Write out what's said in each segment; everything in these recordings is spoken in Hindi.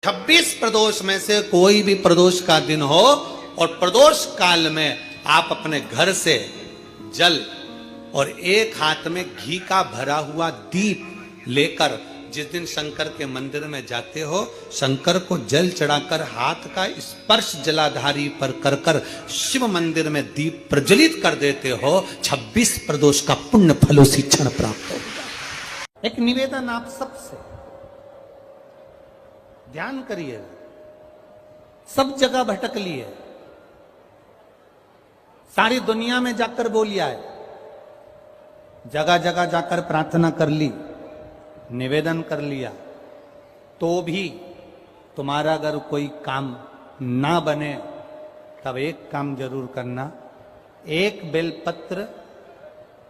26 प्रदोष में से कोई भी प्रदोष का दिन हो और प्रदोष काल में आप अपने घर से जल और एक हाथ में घी का भरा हुआ दीप लेकर जिस दिन शंकर के मंदिर में जाते हो, शंकर को जल चढ़ाकर हाथ का स्पर्श जलाधारी पर कर कर शिव मंदिर में दीप प्रज्वलित कर देते हो, 26 प्रदोष का पुण्य फल उसी क्षण प्राप्त होगा। एक निवेदन आप सबसे, ध्यान करिए, सब जगह भटक लिए, सारी दुनिया में जाकर बोलिया है, जगह जगह जाकर प्रार्थना कर ली, निवेदन कर लिया, तो भी तुम्हारा अगर कोई काम ना बने तब एक काम जरूर करना, एक बेलपत्र,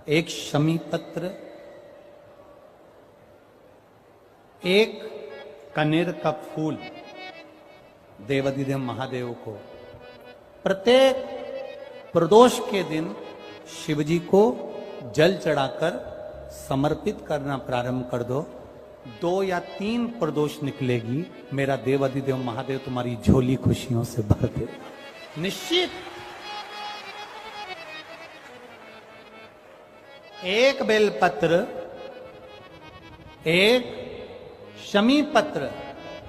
एक शमी पत्र, एक कनेर का फूल देवाधिदेव महादेव को प्रत्येक प्रदोष के दिन शिवजी को जल चढ़ाकर समर्पित करना प्रारंभ कर दो। 2 या 3 प्रदोष निकलेगी, मेरा देवाधिदेव महादेव तुम्हारी झोली खुशियों से भर दे निश्चित। एक बेलपत्र, एक शमी पत्र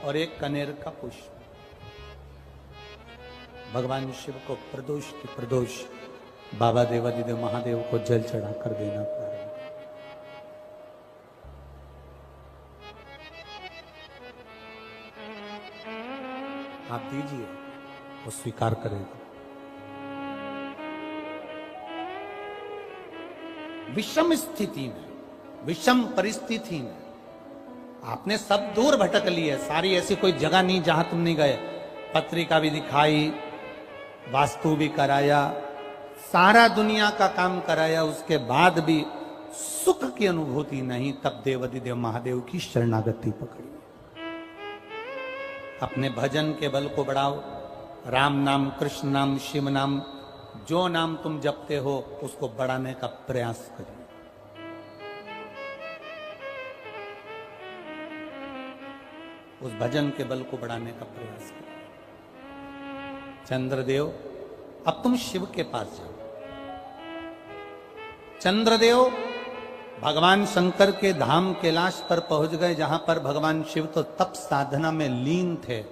और एक कनेर का पुष्प भगवान शिव को प्रदोष की प्रदोष बाबा देवाधिदेव महादेव को जल चढ़ाकर देना प्रारंभ। आप दीजिए, वो स्वीकार करेगा। विषम स्थिति में, विषम परिस्थिति में आपने सब दूर भटक लिए, सारी ऐसी कोई जगह नहीं जहां तुम नहीं गए, पत्रिका भी दिखाई, वास्तु भी कराया, सारा दुनिया का काम कराया, उसके बाद भी सुख की अनुभूति नहीं, तब देवाधिदेव महादेव की शरणागति पकड़ी। अपने भजन के बल को बढ़ाओ, राम नाम, कृष्ण नाम, शिव नाम, जो नाम तुम जपते हो उसको बढ़ाने का प्रयास करिए। उस भजन के बल को बढ़ाने का प्रयास करिए। चंद्रदेव, अब तुम शिव के पास जाओ। चंद्रदेव भगवान शंकर के धाम कैलाश पर पहुंच गए, जहां पर भगवान शिव तो तप साधना में लीन थे।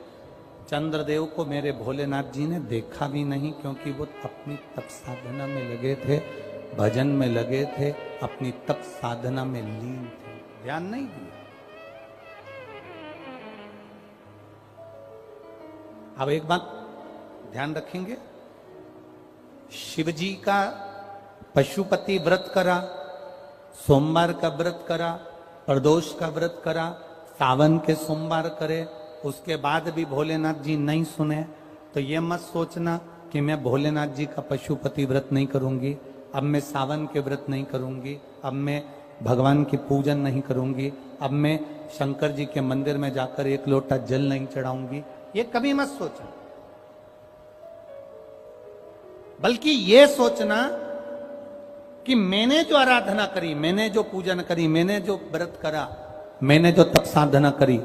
चंद्रदेव को मेरे भोलेनाथ जी ने देखा भी नहीं, क्योंकि वो अपनी तप साधना में लगे थे, भजन में लगे थे, अपनी तप साधना में लीन थे, ध्यान नहीं दिया। अब एक बात ध्यान रखेंगे, शिव जी का पशुपति व्रत करा, सोमवार का व्रत करा, प्रदोष का व्रत करा, सावन के सोमवार करे, उसके बाद भी भोलेनाथ जी नहीं सुने, तो ये मत सोचना कि मैं भोलेनाथ जी का पशुपति व्रत नहीं करूंगी, अब मैं सावन के व्रत नहीं करूंगी, अब मैं भगवान की पूजन नहीं करूंगी, अब मैं शंकर जी के मंदिर में जाकर 1 लोटा जल नहीं चढ़ाऊंगी, ये कभी मत सोचना। बल्कि ये सोचना कि मैंने जो आराधना करी, मैंने जो पूजन करी, मैंने जो व्रत करा, मैंने जो तप साधना करी,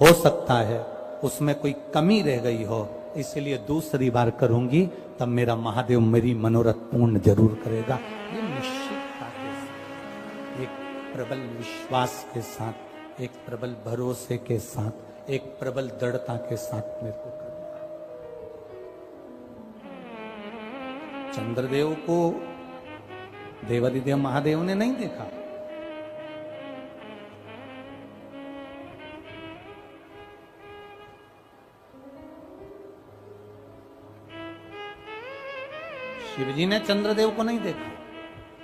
हो सकता है उसमें कोई कमी रह गई हो, इसलिए दूसरी बार करूंगी, तब मेरा महादेव मेरी मनोरथ पूर्ण जरूर करेगा। ये निश्चितता के साथ, एक प्रबल विश्वास के साथ, एक प्रबल भरोसे के साथ, एक प्रबल दृढ़ता के साथ मेरे को करना। चंद्रदेव को देवाधिदेव महादेव ने नहीं देखा, शिवजी ने चंद्रदेव को नहीं देखा,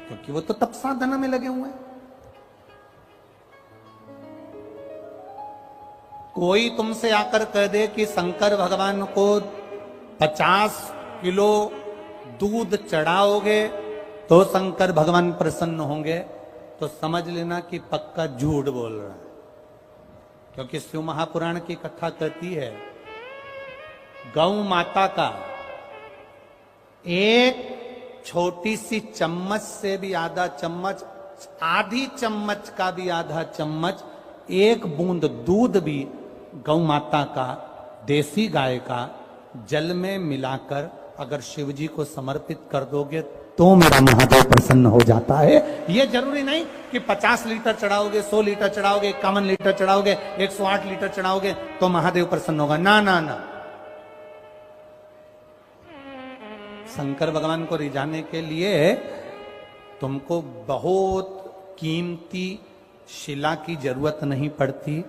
क्योंकि वो तो तप साधना में लगे हुए हैं। कोई तुमसे आकर कह दे कि शंकर भगवान को 50 किलो दूध चढ़ाओगे तो शंकर भगवान प्रसन्न होंगे, तो समझ लेना कि पक्का झूठ बोल रहा है। क्योंकि शिव महापुराण की कथा कहती है, गौ माता का एक छोटी सी चम्मच से भी आधा चम्मच, आधी चम्मच का भी आधा चम्मच, एक बूंद दूध भी गौ माता का देसी गाय का जल में मिलाकर अगर शिव जी को समर्पित कर दोगे तो मेरा महादेव प्रसन्न हो जाता है। यह जरूरी नहीं कि 50 लीटर चढ़ाओगे, 100 लीटर चढ़ाओगे, 51 लीटर चढ़ाओगे, 108 लीटर चढ़ाओगे तो महादेव प्रसन्न होगा। ना ना ना, शंकर भगवान को रिझाने के लिए तुमको बहुत कीमती शिला की जरूरत नहीं पड़ती।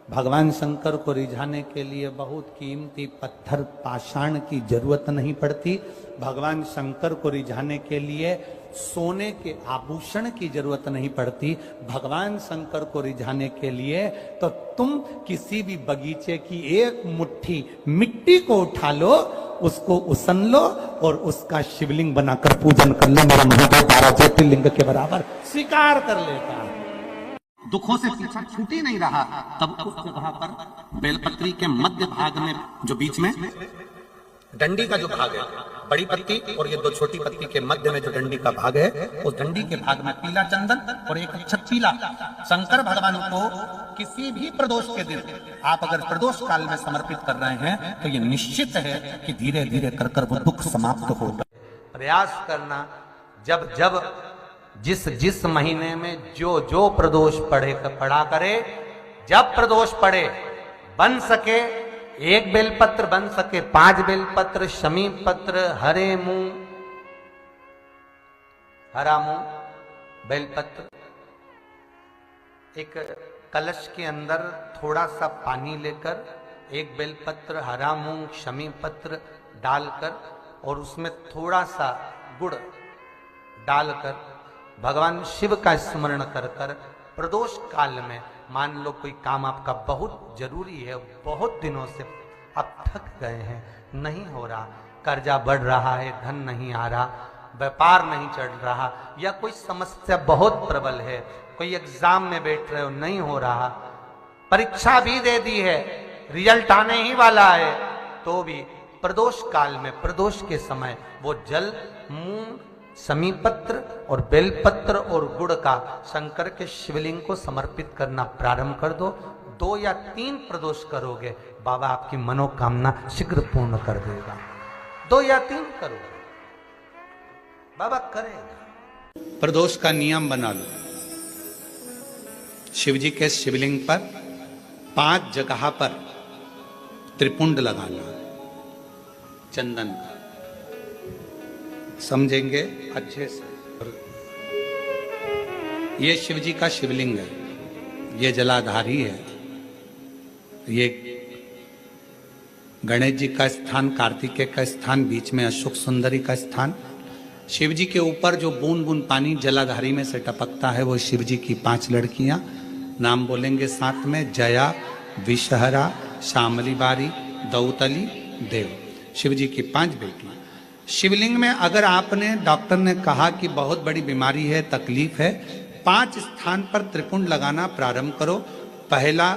भगवान शंकर को रिझाने के लिए बहुत कीमती पत्थर पाषाण की जरूरत नहीं पड़ती। भगवान शंकर को रिझाने के लिए सोने के आभूषण की जरूरत नहीं पड़ती। भगवान शंकर को रिझाने के लिए तो तुम किसी भी बगीचे की एक मुट्ठी मिट्टी को उठा लो, उसको उसन लो और उसका शिवलिंग बनाकर पूजन कर लो। मेरा महादेव 12 ज्योतिर्लिंग के बराबर स्वीकार कर लेता है। दुखों से पीछा छूट ही नहीं रहा, तब उस जगह पर बेलपत्री के मध्य भाग में जो बीच में डंडी का जो भाग है, बड़ी पत्ती और ये दो छोटी पत्ती के मध्य में जो डंडी का भाग है, उस डंडी के भाग में पीला चंदन और एक अच्छा पीला शंकर भगवान को किसी भी प्रदोष के दिन आप अगर प्रदोष काल में समर्पित कर रहे हैं तो ये निश्चित है कि धीरे धीरे कर कर वो दुख समाप्त होगा। प्रयास करना, जब जब जिस जिस महीने में जो जो प्रदोष पड़ा करे, जब प्रदोष पड़े बन सके 1 बेलपत्र, बन सके 5 बेलपत्र, शमी पत्र, हरे मुंह, हरा मुंह बेलपत्र, एक कलश के अंदर थोड़ा सा पानी लेकर 1 बेलपत्र, हरा मूंग, शमी पत्र डालकर और उसमें थोड़ा सा गुड़ डालकर भगवान शिव का स्मरण कर कर प्रदोष काल में, मान लो कोई काम आपका बहुत जरूरी है, बहुत दिनों से आप थक गए हैं, नहीं हो रहा, कर्जा बढ़ रहा है, धन नहीं आ रहा, व्यापार नहीं चढ़ रहा, या कोई समस्या बहुत प्रबल है, कोई एग्जाम में बैठ रहे हो नहीं हो रहा, परीक्षा भी दे दी है, रिजल्ट आने ही वाला है, तो भी प्रदोष काल में, प्रदोष के समय वो जल मूंग, समीपत्र और बेलपत्र और गुड़ का शंकर के शिवलिंग को समर्पित करना प्रारंभ कर दो। 2 या 3 प्रदोष करोगे, बाबा आपकी मनोकामना शीघ्र पूर्ण कर देगा। 2 या 3 करोगे, बाबा करेगा। प्रदोष का नियम बना लो, शिव जी के शिवलिंग पर 5 जगह पर त्रिपुंड लगाना चंदन का, समझेंगे अच्छे से। ये शिव जी का शिवलिंग है, ये जलाधारी है, ये गणेश जी का स्थान, कार्तिकेय का स्थान, बीच में अशोक सुंदरी का स्थान। शिव जी के ऊपर जो बूंद बूंद पानी जलाधारी में से टपकता है वो शिव जी की 5 लड़कियां, नाम बोलेंगे साथ में, जया, विषहरा, शामली बारी, दौतली, देव। शिव जी की 5 बेटियां। शिवलिंग में अगर आपने, डॉक्टर ने कहा कि बहुत बड़ी बीमारी है, तकलीफ है, 5 स्थान पर त्रिपुंड लगाना प्रारंभ करो। पहला,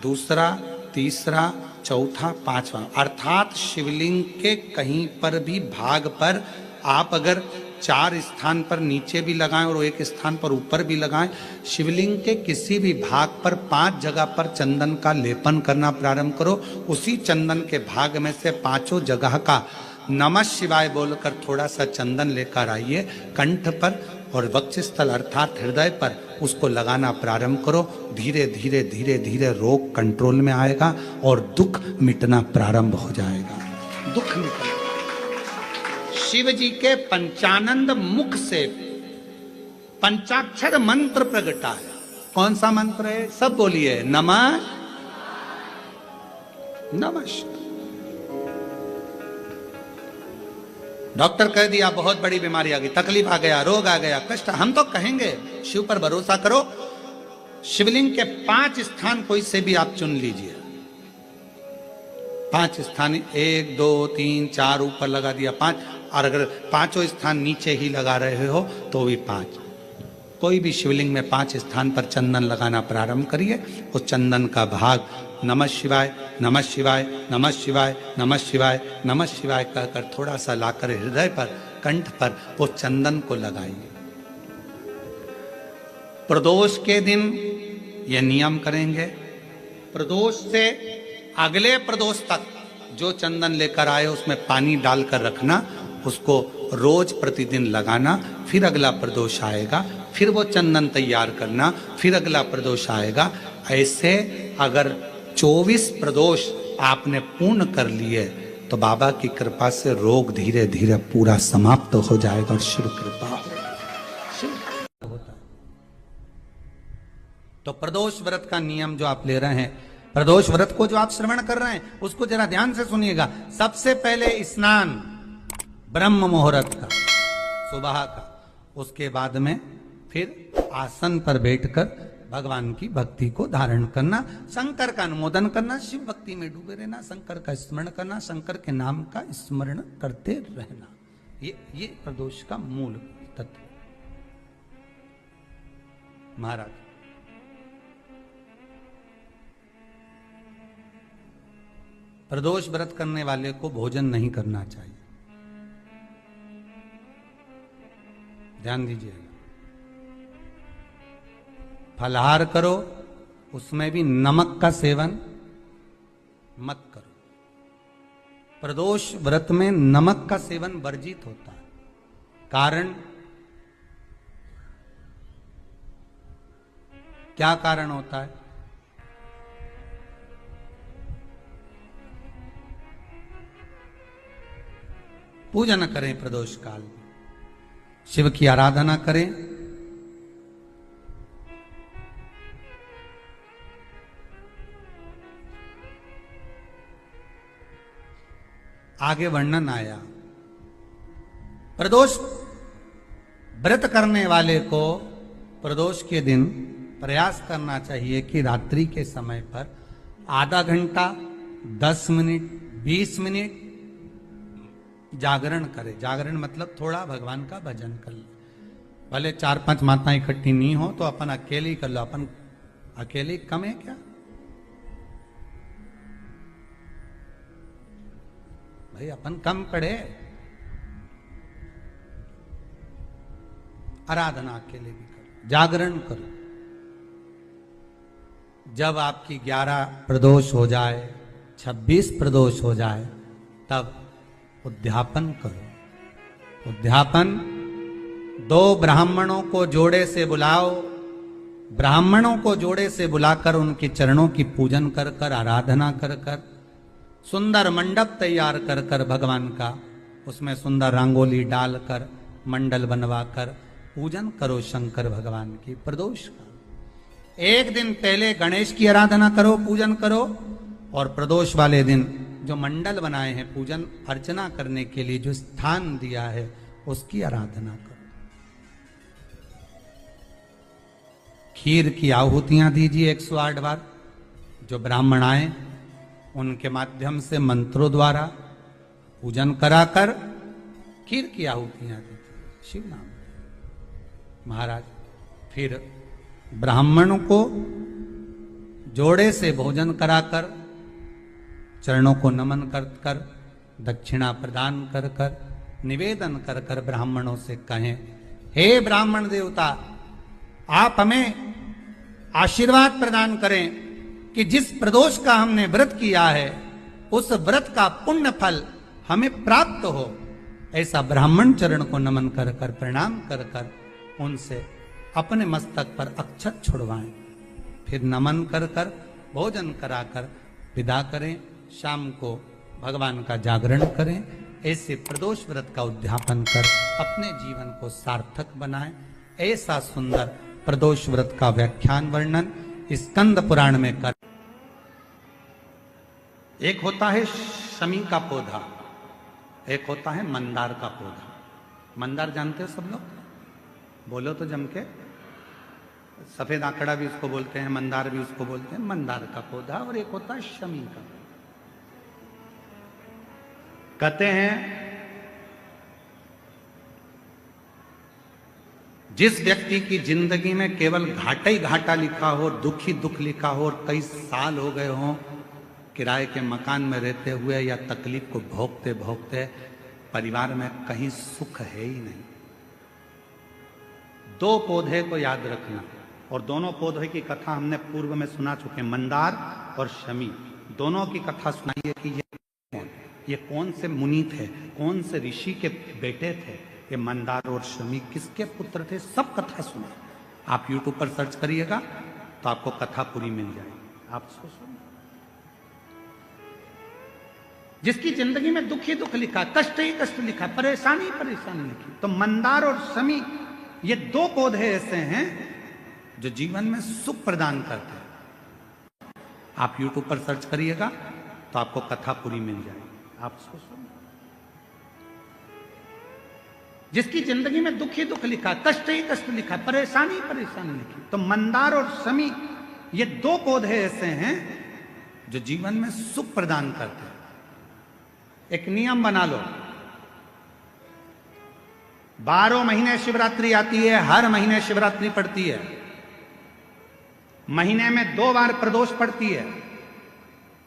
दूसरा, तीसरा, चौथा, 5वां, अर्थात शिवलिंग के कहीं पर भी भाग पर आप अगर 4 स्थान पर नीचे भी लगाएं और 1 स्थान पर ऊपर भी लगाएं, शिवलिंग के किसी भी भाग पर 5 जगह पर चंदन का लेपन करना प्रारंभ करो। उसी चंदन के भाग में से 5 जगह का नमः शिवाय बोलकर थोड़ा सा चंदन लेकर आइए कंठ पर और वक्षस्थल अर्थात हृदय पर उसको लगाना प्रारंभ करो। धीरे धीरे धीरे धीरे रोग कंट्रोल में आएगा और दुख मिटना प्रारंभ हो जाएगा। दुख मिटना, शिव जी के पंचानंद मुख से पंचाक्षर मंत्र प्रगटा है। कौन सा मंत्र है? सब बोलिए, नमः नमः। डॉक्टर कह दिया बहुत बड़ी बीमारी आ गई, तकलीफ आ गया, रोग आ गया, कष्ट, हम तो कहेंगे शिव पर भरोसा करो। शिवलिंग के 5 स्थान कोई से भी आप चुन लीजिए, 5 स्थान, 1 2 3 4 ऊपर लगा दिया 5, और अगर 5 स्थान नीचे ही लगा रहे हो तो भी 5। कोई भी शिवलिंग में 5 स्थान पर चंदन लगाना प्रारंभ करिए। उस चंदन का भाग नमः शिवाय, नमः शिवाय, नमः शिवाय, नमः शिवाय, नमः शिवाय कहकर थोड़ा सा लाकर हृदय पर, कंठ पर वो चंदन को लगाइए। प्रदोष के दिन ये नियम करेंगे। प्रदोष से अगले प्रदोष तक जो चंदन लेकर आए उसमें पानी डालकर रखना, उसको रोज प्रतिदिन लगाना, फिर अगला प्रदोष आएगा, फिर वो चंदन तैयार करना, फिर अगला प्रदोष आएगा। ऐसे अगर 24 प्रदोष आपने पूर्ण कर लिए तो बाबा की कृपा से रोग धीरे धीरे पूरा समाप्त हो जाएगा और शिव कृपा होता है। तो प्रदोष व्रत का नियम जो आप ले रहे हैं, प्रदोष व्रत को जो आप श्रवण कर रहे हैं उसको जरा ध्यान से सुनिएगा। सबसे पहले स्नान ब्रह्म मुहूर्त का, सुबह का, उसके बाद में फिर आसन पर बैठकर भगवान की भक्ति को धारण करना, शंकर का अनुमोदन करना, शिव भक्ति में डूबे रहना, शंकर का स्मरण करना, शंकर के नाम का स्मरण करते रहना। ये प्रदोष का मूल तत्व। महाराज प्रदोष व्रत करने वाले को भोजन नहीं करना चाहिए, ध्यान दीजिएगा। फलाहार करो, उसमें भी नमक का सेवन मत करो। प्रदोष व्रत में नमक का सेवन वर्जित होता है। कारण क्या कारण होता है? पूजन करें प्रदोष काल में, शिव की आराधना करें, आगे वर्णन आया। प्रदोष व्रत करने वाले को प्रदोष के दिन प्रयास करना चाहिए कि रात्रि के समय पर आधा घंटा, 10 मिनट, 20 मिनट जागरण करे। जागरण मतलब थोड़ा भगवान का भजन कर ले। भले 4-5 माताएं इकट्ठी नहीं हो तो अपन अकेले ही कर लो। अपन अकेले कम है क्या भाई? अपन कम पड़े, आराधना अकेले भी करो, जागरण करो। जब आपकी 11 प्रदोष हो जाए, 26 प्रदोष हो जाए, तब उद्यापन करो। उद्यापन 2 ब्राह्मणों को जोड़े से बुलाओ, ब्राह्मणों को जोड़े से बुलाकर उनके चरणों की पूजन कर कर, आराधना कर कर, सुंदर मंडप तैयार कर कर भगवान का, उसमें सुंदर रंगोली डालकर, मंडल बनवाकर पूजन करो शंकर भगवान की प्रदोष का। एक दिन पहले गणेश की आराधना करो, पूजन करो, और प्रदोष वाले दिन जो मंडल बनाए हैं पूजन अर्चना करने के लिए, जो स्थान दिया है उसकी आराधना करो। खीर की आहुतियां दीजिए 108 बार। जो ब्राह्मण आए उनके माध्यम से मंत्रों द्वारा पूजन कराकर खीर की आहुतियां दीजिए शिव नाम। महाराज फिर ब्राह्मणों को जोड़े से भोजन कराकर, चरणों को नमन कर कर, दक्षिणा प्रदान कर कर, निवेदन कर कर ब्राह्मणों से कहें, हे ब्राह्मण देवता, आप हमें आशीर्वाद प्रदान करें कि जिस प्रदोष का हमने व्रत किया है उस व्रत का पुण्य फल हमें प्राप्त हो। ऐसा ब्राह्मण चरण को नमन कर कर, प्रणाम कर कर उनसे अपने मस्तक पर अक्षत छुड़वाएं। फिर नमन कर कर, भोजन कराकर विदा करें। शाम को भगवान का जागरण करें। ऐसे प्रदोष व्रत का उद्यापन कर अपने जीवन को सार्थक बनाएं। ऐसा सुंदर प्रदोष व्रत का व्याख्यान वर्णन स्कंद पुराण में कर। एक होता है शमी का पौधा, एक होता है मंदार का पौधा। मंदार जानते हो सब लोग? बोलो तो जम के। सफेद आंकड़ा भी उसको बोलते हैं, मंदार भी उसको बोलते हैं। मंदार का पौधा, और एक होता है शमी का। कहते हैं जिस व्यक्ति की जिंदगी में केवल घाटा ही घाटा लिखा हो, दुख ही दुख लिखा हो, और कई साल हो गए हों किराए के मकान में रहते हुए या तकलीफ को भोगते भोगते, परिवार में कहीं सुख है ही नहीं, 2 पौधे को याद रखना। और दोनों पौधे की कथा हमने पूर्व में सुना चुके, मंदार और शमी। दोनों की कथा सुनाइए कि ये कौन से मुनि थे, कौन से ऋषि के बेटे थे, ये मंदार और शमी किसके पुत्र थे, सब कथा सुने। आप YouTube पर सर्च करिएगा तो आपको कथा पूरी मिल जाएगी। आप सुनो, जिसकी जिंदगी में दुख ही दुख लिखा, कष्ट ही कष्ट लिखा, परेशानी ही परेशानी लिखी। तो मंदार और शमी ये दो पौधे ऐसे हैं जो जीवन में सुख प्रदान करते हैं। आप YouTube पर सर्च करिएगा तो आपको कथा पूरी मिल जाएगी। आप सुनो, जिसकी जिंदगी में दुख ही दुख लिखा, कष्ट ही कष्ट लिखा, परेशानी ही परेशानी लिखी। तो मंदार और शमी ये दो पौधे ऐसे हैं जो जीवन में सुख प्रदान करते हैं। एक नियम बना लो, 12 महीने शिवरात्रि आती है, हर महीने शिवरात्रि पड़ती है, महीने में 2 बार प्रदोष पड़ती है।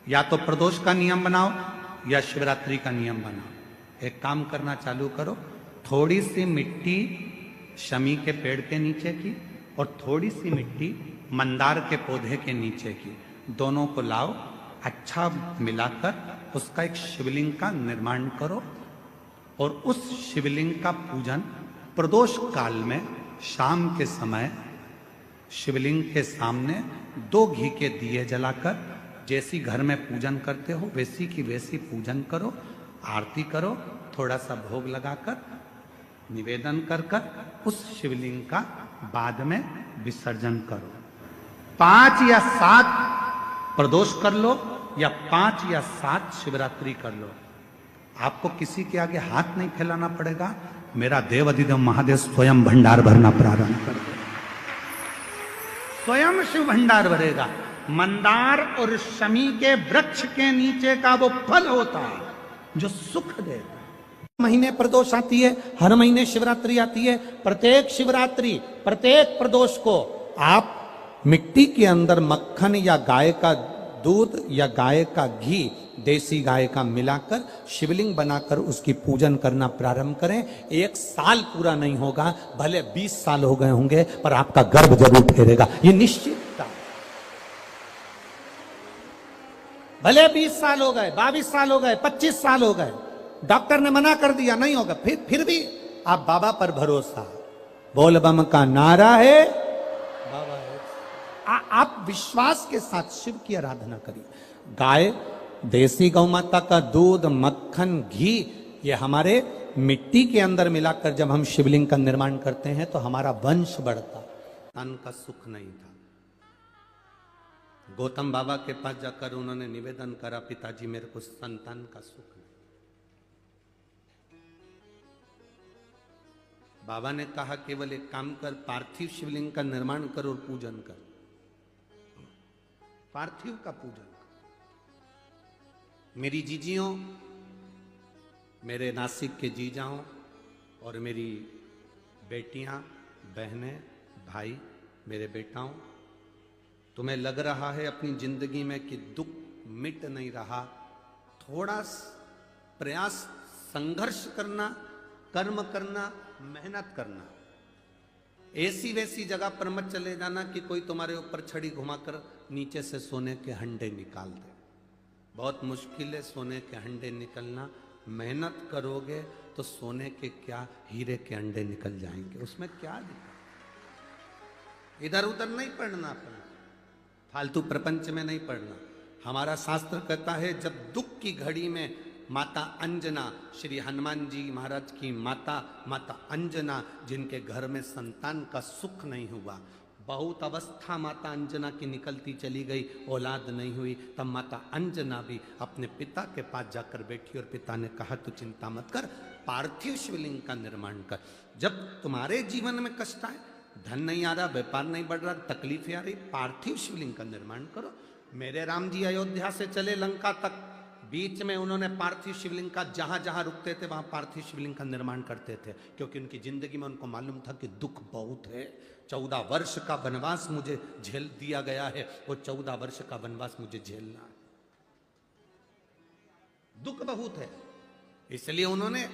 या तो प्रदोष का नियम बनाओ या शिवरात्रि का नियम बनाओ। एक काम करना चालू करो, थोड़ी सी मिट्टी शमी के पेड़ के नीचे की और थोड़ी सी मिट्टी मंदार के पौधे के नीचे की, दोनों को लाओ, अच्छा मिलाकर उसका एक शिवलिंग का निर्माण करो और उस शिवलिंग का पूजन प्रदोष काल में शाम के समय शिवलिंग के सामने 2 घी के दिए जलाकर, जैसी घर में पूजन करते हो वैसी की वैसी पूजन करो, आरती करो, थोड़ा सा भोग लगाकर निवेदन कर कर उस शिवलिंग का बाद में विसर्जन करो। 5 या 7 प्रदोष कर लो या 5 या 7 शिवरात्रि कर लो। आपको किसी के आगे हाथ नहीं फैलाना पड़ेगा। मेरा देव अधिदेव महादेव स्वयं भंडार भरना प्रारंभ कर दे, स्वयं शिव भंडार भरेगा। मंदार और शमी के वृक्ष के नीचे का वो फल होता है जो सुख देता है। महीने प्रदोष आती है, हर महीने शिवरात्रि आती है। प्रत्येक शिवरात्रि, प्रत्येक प्रदोष को आप मिट्टी के अंदर मक्खन या गाय का दूध या गाय का घी, देसी गाय का मिलाकर शिवलिंग बनाकर उसकी पूजन करना प्रारंभ करें। 1 साल पूरा नहीं होगा, भले 20 साल हो गए होंगे, पर आपका गर्भ जरूर ठहरेगा, ये निश्चितता। भले 20 साल हो गए, 22 साल हो गए, 25 साल हो गए, डॉक्टर ने मना कर दिया नहीं होगा, फिर भी आप बाबा पर भरोसा, बोल बम का नारा है, बाबा है। आप विश्वास के साथ शिव की आराधना करिए। गाय, देसी गौ माता का दूध, मक्खन, घी, ये हमारे मिट्टी के अंदर मिलाकर जब हम शिवलिंग का निर्माण करते हैं तो हमारा वंश बढ़ता। तन का सुख नहीं था। गौतम बाबा के पास जाकर उन्होंने निवेदन करा, पिताजी मेरे को संतान का सुख नहीं। बाबा ने कहा केवल एक काम कर, पार्थिव शिवलिंग का निर्माण कर और पूजन कर, पार्थिव का पूजन। मेरी जीजियों, मेरे नासिक के जीजाओं और मेरी बेटियां, बहनें, भाई, मेरे बेटाओं, तुम्हें लग रहा है अपनी जिंदगी में कि दुख मिट नहीं रहा, थोड़ा प्रयास, संघर्ष करना, कर्म करना, मेहनत करना। ऐसी वैसी जगह पर मत चले जाना कि कोई तुम्हारे ऊपर छड़ी घुमाकर नीचे से सोने के हंडे निकाल दे। बहुत मुश्किल है सोने के हंडे निकलना। मेहनत करोगे तो सोने के क्या, हीरे के अंडे निकल जाएंगे। उसमें क्या दिक्कत, इधर उधर नहीं पढ़ना, अपना फालतू प्रपंच में नहीं पढ़ना। हमारा शास्त्र कहता है जब दुख की घड़ी में माता अंजना, श्री हनुमान जी महाराज की माता अंजना, जिनके घर में संतान का सुख नहीं हुआ, बहुत अवस्था माता अंजना की निकलती चली गई, औलाद नहीं हुई, तब माता अंजना भी अपने पिता के पास जाकर बैठी और पिता ने कहा तू चिंता मत कर, पार्थिव शिवलिंग का निर्माण कर। जब तुम्हारे जीवन में कष्ट आए, धन नहीं आ रहा, व्यापार नहीं बढ़ रहा, तकलीफें आ रही, पार्थिव शिवलिंग का निर्माण करो। मेरे राम जी अयोध्या से चले लंका तक, बीच में उन्होंने पार्थिव शिवलिंग का जहां जहां रुकते थे वहां पार्थिव शिवलिंग का निर्माण करते थे, क्योंकि उनकी जिंदगी में उनको मालूम था कि दुख बहुत है। 14 वर्ष का वनवास मुझे झेल दिया गया है, वो 14 वर्ष का वनवास मुझे झेलना है, दुख बहुत है। इसलिए उन्होंने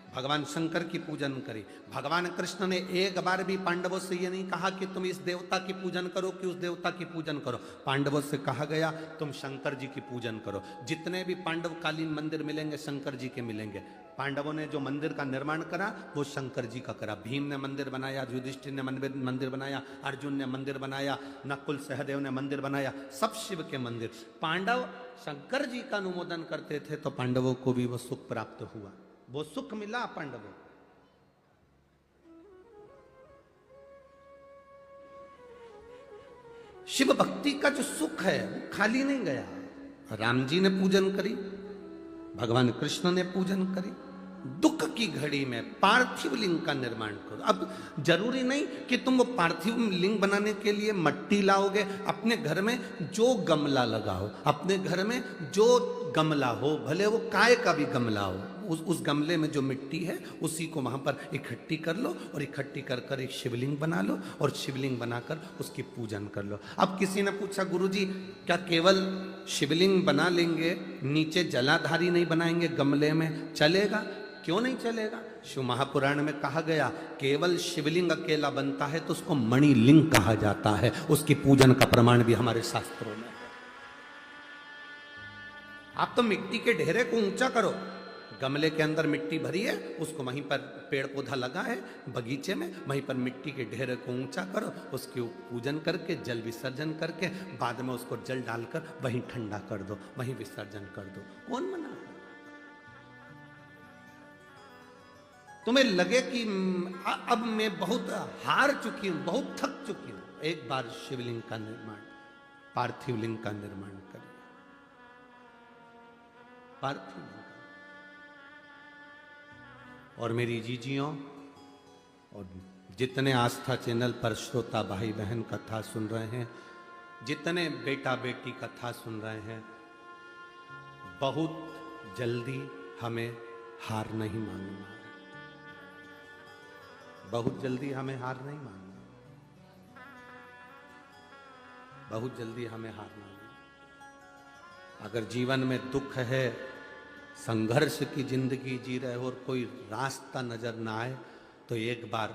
भगवान शंकर की पूजन करी। भगवान कृष्ण ने एक बार भी पांडवों से ये नहीं कहा कि तुम इस देवता की पूजन करो कि उस देवता की पूजन करो। पांडवों से कहा गया तुम शंकर जी की पूजन करो। जितने भी पांडवकालीन मंदिर मिलेंगे शंकर जी के मिलेंगे। पांडवों ने जो मंदिर का निर्माण करा वो शंकर जी का करा। भीम ने मंदिर बनाया, युधिष्ठिर ने मंदिर बनाया, अर्जुन ने मंदिर बनाया, नकुल सहदेव ने मंदिर बनाया, सब शिव के मंदिर। पांडव शंकर जी का अनुमोदन करते थे तो पांडवों को भी वो सुख प्राप्त हुआ, वो सुख मिला पांडवों। शिव भक्ति का जो सुख है वो खाली नहीं गया। राम जी ने पूजन करी, भगवान कृष्ण ने पूजन करी। दुख की घड़ी में पार्थिव लिंग का निर्माण करो। अब जरूरी नहीं कि तुम वो पार्थिव लिंग बनाने के लिए मट्टी लाओगे। अपने घर में जो गमला लगाओ, अपने घर में जो गमला हो, भले वो काय का भी गमला हो, उस गमले में जो मिट्टी है उसी को वहां पर इकट्ठी कर लो और इकट्ठी कर कर एक शिवलिंग बना लो और शिवलिंग बनाकर उसकी पूजन कर लो। अब किसी ने पूछा गुरुजी क्या केवल शिवलिंग बना लेंगे, नीचे जलाधारी नहीं बनाएंगे गमले में, चलेगा? क्यों नहीं चलेगा? शिव महापुराण में कहा गया केवल शिवलिंग अकेला बनता है तो उसको मणिलिंग कहा जाता है। उसकी पूजन का प्रमाण भी हमारे शास्त्रों में है। आप तो मिट्टी के ढेरे को ऊंचा करो, गमले के अंदर मिट्टी भरी है, उसको वहीं पर पेड़ पौधा लगा है बगीचे में, वहीं पर मिट्टी के ढेरे को ऊंचा करो, उसकी पूजन करके जल विसर्जन करके बाद में उसको जल डालकर वहीं ठंडा कर दो, वहीं विसर्जन कर दो। कौन मना? तुम्हें लगे कि अब मैं बहुत हार चुकी हूं, बहुत थक चुकी हूं, एक बार शिवलिंग का निर्माण, पार्थिव लिंग का निर्माण करें। पार्थिव लिंग। और मेरी जीजियों और जितने आस्था चैनल पर श्रोता भाई बहन कथा सुन रहे हैं, जितने बेटा बेटी कथा सुन रहे हैं, बहुत जल्दी हमें हार नहीं मानना है। बहुत जल्दी हमें हार नहीं मानना, बहुत जल्दी हमें हार नहीं। अगर जीवन में दुख है, संघर्ष की जिंदगी जी रहे हो और कोई रास्ता नजर ना आए तो एक बार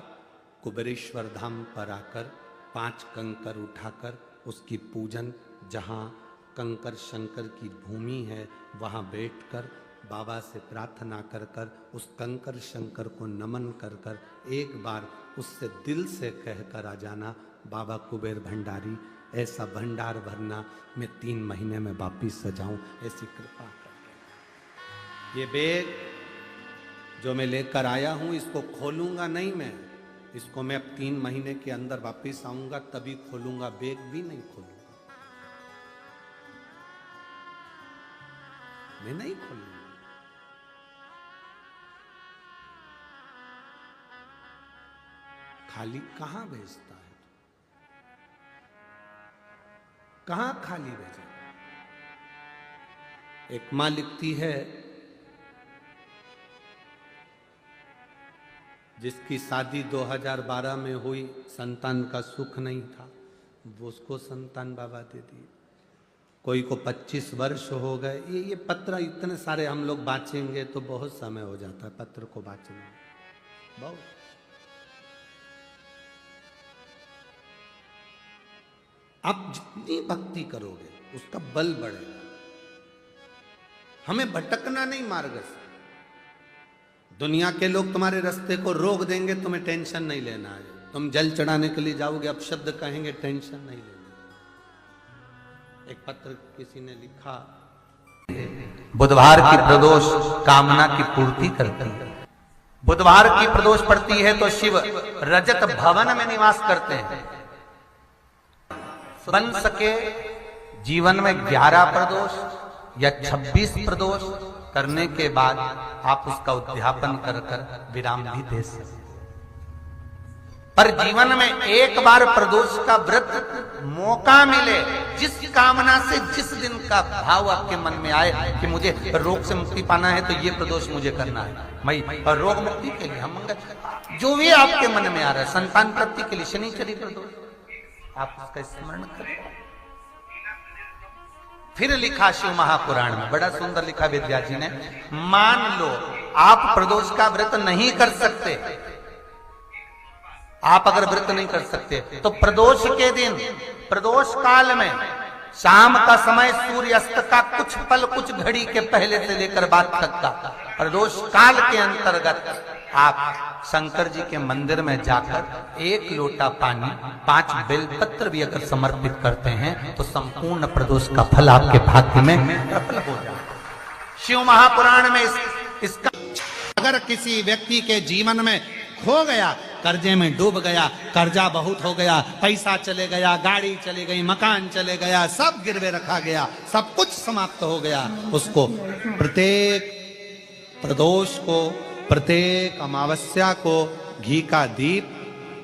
कुबेरेश्वर धाम पर आकर 5 कंकर उठाकर उसकी पूजन, जहाँ कंकर शंकर की भूमि है वहाँ बैठकर बाबा से प्रार्थना कर कर उस कंकर शंकर को नमन कर कर एक बार उससे दिल से कहकर आ जाना, बाबा कुबेर भंडारी ऐसा भंडार भरना मैं 3 महीने में वापिस सजाऊं, ऐसी कृपा कर। ये बैग जो मैं लेकर आया हूं इसको खोलूंगा नहीं मैं, इसको मैं अब 3 महीने के अंदर वापिस आऊंगा तभी खोलूंगा, बैग भी नहीं खोलूंगा, मैं नहीं खोलूंगा। खाली कहां भेजता है, कहां खाली भेजे? एक मां लिखती है जिसकी शादी 2012 में हुई, संतान का सुख नहीं था, वो उसको संतान बाबा दे दिए। कोई को 25 वर्ष हो गए। ये पत्र इतने सारे हम लोग बांचेंगे तो बहुत समय हो जाता है पत्र को बांचने में, बहुत। आप जितनी भक्ति करोगे उसका बल बढ़ेगा। हमें भटकना नहीं मार्ग से। दुनिया के लोग तुम्हारे रास्ते को रोक देंगे, तुम्हें टेंशन नहीं लेना है। तुम जल चढ़ाने के लिए जाओगे, अपशब्द कहेंगे, टेंशन नहीं लेना। एक पत्र किसी ने लिखा, बुधवार की प्रदोष कामना की पूर्ति करती है। बुधवार की प्रदोष पड़ती है तो शिव रजत भवन में निवास करते हैं। बन सके जीवन में 11 प्रदोष या 26 प्रदोष करने के बाद आप उसका उद्यापन कर कर विराम भी दे सकते। पर जीवन में एक बार प्रदोष का व्रत मौका मिले, जिस कामना से जिस दिन का भाव आपके मन में आए कि मुझे रोग से मुक्ति पाना है तो ये प्रदोष मुझे करना है, मैं और रोग मुक्ति के लिए हम जो भी आपके मन में आ रहा है, संतान प्राप्ति के लिए शनिचरी प्रदोष, आप उसका स्मरण करें। फिर लिखा शिव महापुराण में, बड़ा सुंदर लिखा विद्या जी ने, मान लो आप प्रदोष का व्रत नहीं कर सकते, आप अगर व्रत नहीं कर सकते तो प्रदोष के दिन, प्रदोष काल में शाम का समय सूर्यास्त का कुछ पल, कुछ घड़ी के पहले से लेकर बाद तक का प्रदोष काल के अंतर्गत आप शंकर जी के मंदिर में जाकर 1 लोटा पानी, 5 बेलपत्र भी अगर समर्पित करते हैं तो संपूर्ण प्रदोष का फल आपके भाग्य में प्रबल हो जाए। शिव महापुराण में इसका अगर किसी व्यक्ति के जीवन में खो गया, कर्जे में डूब गया, कर्जा बहुत हो गया, पैसा चले गया, गाड़ी चली गई, मकान चले गया, सब गिरवे रखा गया, सब कुछ समाप्त हो गया, उसको प्रत्येक प्रदोष को, प्रत्येक अमावस्या को घी का दीप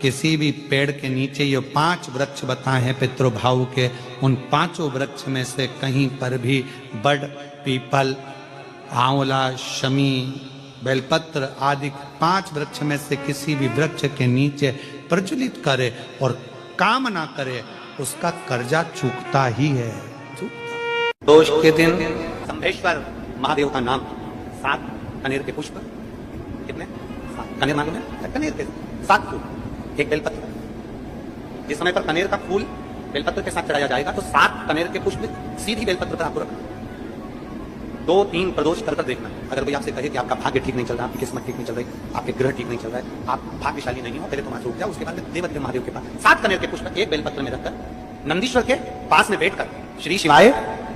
किसी भी पेड़ के नीचे, ये 5 वृक्ष बताए हैं पितृभाव के, उन 5 वृक्ष में से कहीं पर भी बड़, पीपल, आंवला, शमी, बेलपत्र आदि 5 वृक्ष में से किसी भी वृक्ष के नीचे प्रज्वलित करे और काम ना करे, उसका कर्जा चूकता ही है। दोष के दिन शंभेश्वर महादेव का नाम 7 कनेर के पुष्प, कितने 7 कनेर मालूम है? कनेर के 7 फूल, 1 बेलपत्र। जिस समय पर कनेर का फूल बेलपत्र के साथ चढ़ाया जाएगा तो 7 कनेर के पुष्प सीधी बेलपत्र पर आपको रखना, 2-3 प्रदोष कर देखना। अगर कोई आपसे कहे कि आपका भाग्य ठीक नहीं चल रहा, आपकी किस्मत ठीक नहीं चल रही, आपके ग्रह ठीक नहीं चल रहा है, आप भाग्यशाली नहीं हो, पहले तो वहां से उठ जाओ, उसके बाद देवदेव महादेव के पास 7 कनेर के पुष्प 1 बेलपत्र में रखकर नंदीश्वर के पास में बैठकर श्री शिवाय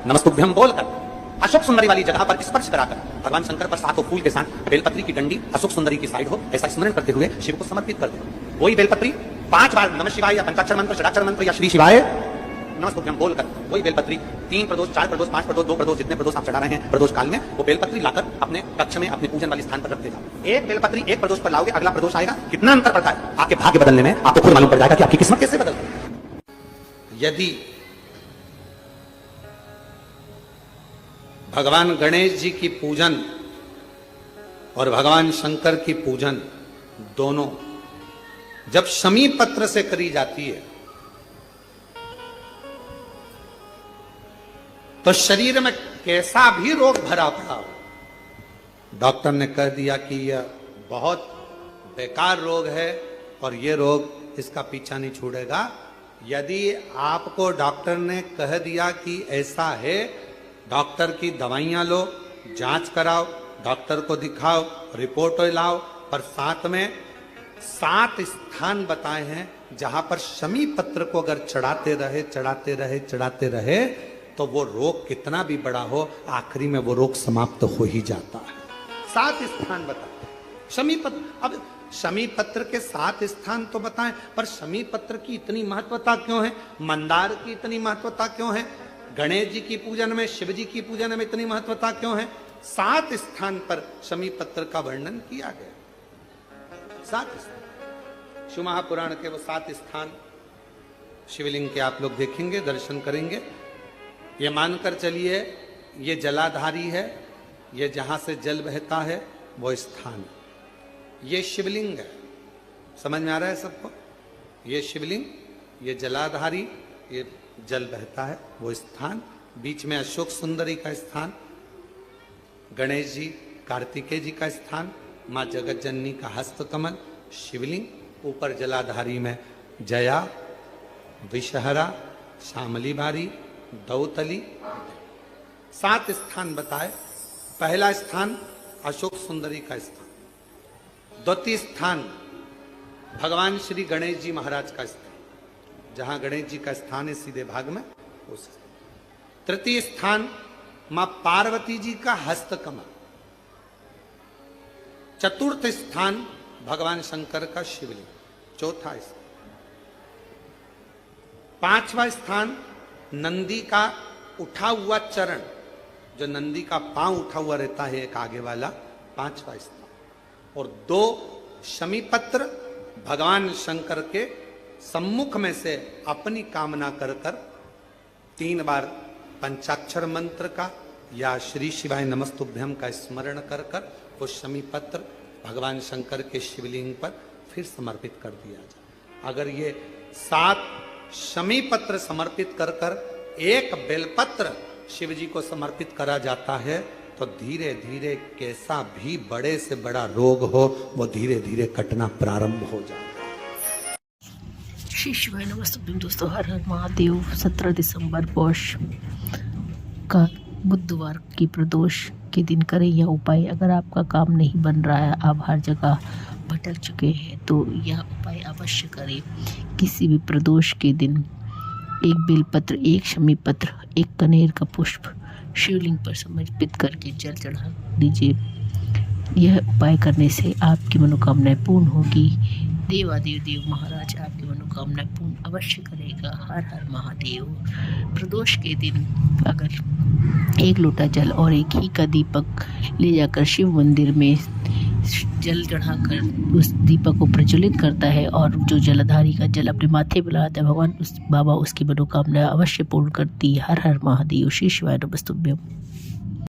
नमस्तुभ्यम बोलकर अशोक सुंदरी वाली जगह पर स्पर्श कराकर भगवान शंकर पर 7 फूल के साथ बेलपत्री की डंडी अशोक सुंदरी की साइड हो, ऐसा स्मरण करते हुए शिव को समर्पित कर दो। वही बेलपत्री 5 बार नमः शिवाय या पंचाक्षर मंत्र, षडाक्षर मंत्र या श्री शिवाय नमस्तुभ्यम बोलकर वही बेलपत्री 3 प्रदोष, 4 प्रदोष, 5 प्रदोष, 2 प्रदोष, जितने प्रदोष आप चढ़ा रहे हैं प्रदोष काल में, वो बेलपत्री लाकर अपने कक्ष में, अपने पूजन वाले स्थान पर रखते जाओ। एक बेलपत्री 1 प्रदोष पर लाओगे, अगला प्रदोष आएगा, कितना अंतर पड़ता है आपके भाग्य बदलने में, आपको खुद मालूम पड़ जाएगा कि आपकी किस्मत कैसे बदल गई। यदि भगवान गणेश जी की पूजन और भगवान शंकर की पूजन दोनों जब शमी पत्र से करी जाती है तो शरीर में कैसा भी रोग भरा पड़ा हो, डॉक्टर ने कह दिया कि यह बहुत बेकार रोग है और यह रोग इसका पीछा नहीं छोड़ेगा, यदि आपको डॉक्टर ने कह दिया कि ऐसा है, डॉक्टर की दवाइयां लो, जांच कराओ, डॉक्टर को दिखाओ, रिपोर्ट लाओ, पर साथ में 7 स्थान बताए हैं जहां पर शमी पत्र को अगर चढ़ाते रहे तो वो रोग कितना भी बड़ा हो, आखिरी में वो रोग समाप्त हो ही जाता है। 7 स्थान बताए शमी पत्र। अब शमी पत्र के 7 स्थान तो बताएं, पर शमी पत्र की इतनी महत्वता क्यों है, मंदार की इतनी महत्वता क्यों है, गणेश जी की पूजन में, शिव जी की पूजन में इतनी महत्वता क्यों है? 7 स्थान पर शमी पत्र का वर्णन किया गया। 7 स्थान शिव महापुराण के वो 7 स्थान शिवलिंग के आप लोग देखेंगे, दर्शन करेंगे। ये मानकर चलिए ये जलाधारी है, ये जहां से जल बहता है वो स्थान, ये शिवलिंग है, समझ में आ रहा है सबको? ये शिवलिंग, ये जलाधारी, ये जल बहता है वो स्थान, बीच में अशोक सुंदरी का स्थान, गणेश जी, कार्तिकेय जी का स्थान, मां जगत जननी का हस्त कमल, शिवलिंग, ऊपर जलाधारी में जया, विषहरा, शामली बारी, दौतली। 7 स्थान बताए। पहला स्थान अशोक सुंदरी का स्थान, द्वितीय स्थान भगवान श्री गणेश जी महाराज का स्थान, जहां गणेश जी का स्थान है सीधे भाग में उस। तृतीय स्थान मां पार्वती जी का हस्त कमल। चतुर्थ स्थान भगवान शंकर का शिवलिंग। चौथा स्थान। 5वां स्थान नंदी का उठा हुआ चरण, जो नंदी का पांव उठा हुआ रहता है एक आगे वाला, 5वां स्थान। और 2 शमी पत्र भगवान शंकर के सम्मुख में से अपनी कामना कर 3 बार पंचाक्षर मंत्र का या श्री शिवाय नमस्तुभ्यम का स्मरण कर वो शमी पत्र भगवान शंकर के शिवलिंग पर फिर समर्पित कर दिया जाए। अगर ये 7 शमी पत्र समर्पित कर 1 बेलपत्र शिव जी को समर्पित करा जाता है तो तो धीरे धीरे कैसा भी बड़े से बड़ा रोग हो वो धीरे धीरे कटना प्रारंभ हो जाता है। श्री शिवाय नमस्तुभ्यं। दोस्तों, हर हर महादेव। 17 दिसंबर पौष का बुधवार की प्रदोष के दिन करें यह उपाय। अगर आपका काम नहीं बन रहा है, आप हर जगह भटक चुके हैं, तो यह उपाय अवश्य करें। किसी भी प्रदोष के दिन एक बेलपत्र, एक शमी पत्र, एक कनेर का पुष्प शिवलिंग पर समर्पित करके जल चढ़ा दीजिए। यह उपाय करने से आपकी मनोकामनाएं पूर्ण होगी। देवादेव देव महाराज आपकी मनोकामनाएं पूर्ण अवश्य करेगा। हर हर महादेव। प्रदोष के दिन अगर एक लोटा जल और एक ही का दीपक ले जाकर शिव मंदिर में जल चढ़ाकर उस दीपक को प्रज्वलित करता है और जो जलधारी का जल अपने माथे पर लगाता है, भगवान बाबा उसकी मनोकामना अवश्य पूर्ण करती है। हर हर महादेव। श्री शिवाय नमस्तुभ्यं।